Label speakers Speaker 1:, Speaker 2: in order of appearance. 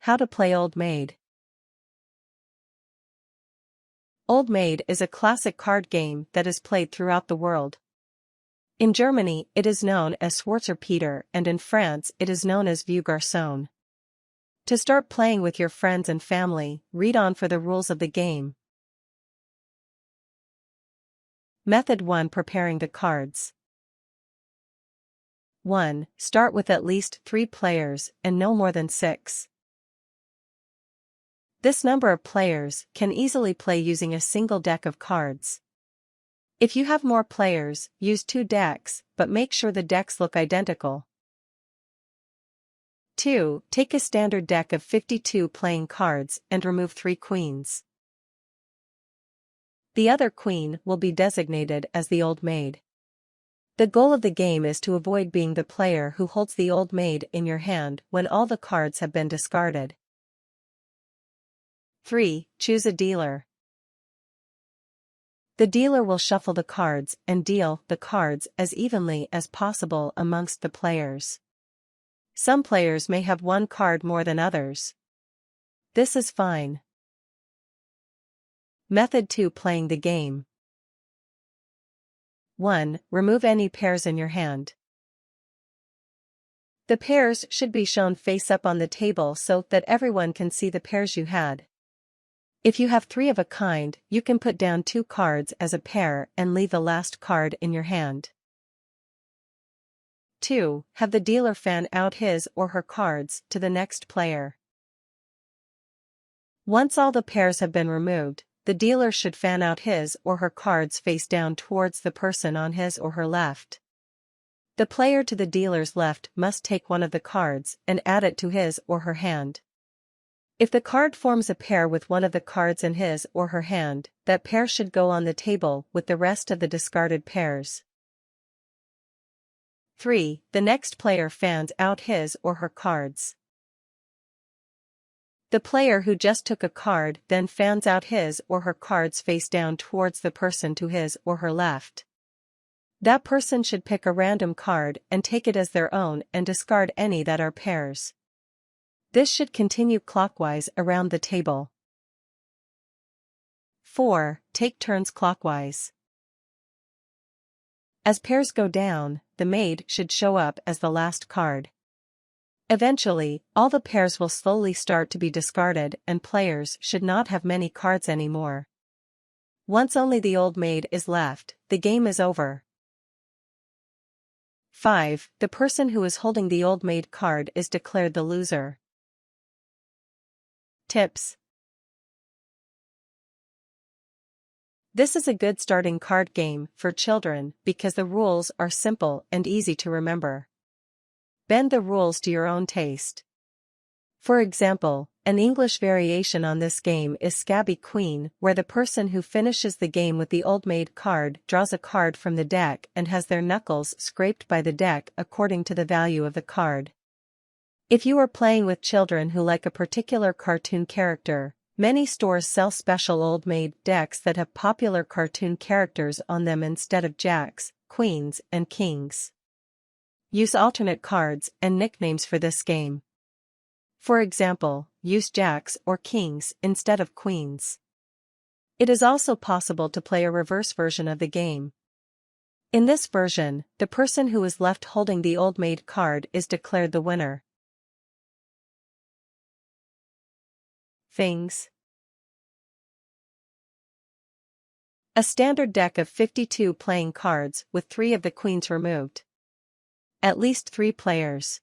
Speaker 1: How to play Old Maid. Old Maid is a classic card game that is played throughout the world. In Germany, it is known as Schwarzer Peter, and in France it is known as Vieux Garçon. To start playing with your friends and family, read on for the rules of the game. Method 1. Preparing the cards. 1. Start with at least 3 players, and no more than 6. This number of players can easily play using a single deck of cards. If you have more players, use 2 decks, but make sure the decks look identical. 2. Take a standard deck of 52 playing cards and remove 3 queens. The other queen will be designated as the Old Maid. The goal of the game is to avoid being the player who holds the Old Maid in your hand when all the cards have been discarded. 3. Choose a dealer. The dealer will shuffle the cards and deal the cards as evenly as possible amongst the players. Some players may have one card more than others. This is fine. Method 2. Playing the game. 1. Remove any pairs in your hand. The pairs should be shown face up on the table so that everyone can see the pairs you had. If you have 3 of a kind, you can put down 2 cards as a pair and leave the last card in your hand. 2. Have the dealer fan out his or her cards to the next player. Once all the pairs have been removed, the dealer should fan out his or her cards face down towards the person on his or her left. The player to the dealer's left must take one of the cards and add it to his or her hand. If the card forms a pair with one of the cards in his or her hand, that pair should go on the table with the rest of the discarded pairs. 3. The next player fans out his or her cards. The player who just took a card then fans out his or her cards face down towards the person to his or her left. That person should pick a random card and take it as their own and discard any that are pairs. This should continue clockwise around the table. 4. Take turns clockwise. As pairs go down, the maid should show up as the last card. Eventually, all the pairs will slowly start to be discarded and players should not have many cards anymore. Once only the Old Maid is left, the game is over. 5. The person who is holding the Old Maid card is declared the loser. Tips. This is a good starting card game for children because the rules are simple and easy to remember. Bend the rules to your own taste. For example, an English variation on this game is Scabby Queen, where the person who finishes the game with the Old Maid card draws a card from the deck and has their knuckles scraped by the deck according to the value of the card. If you are playing with children who like a particular cartoon character, many stores sell special Old Maid decks that have popular cartoon characters on them instead of jacks, queens, and kings. Use alternate cards and nicknames for this game. For example, use jacks or kings instead of queens. It is also possible to play a reverse version of the game. In this version, the person who is left holding the Old Maid card is declared the winner. Things. A standard deck of 52 playing cards with 3 of the queens removed. At least 3 players.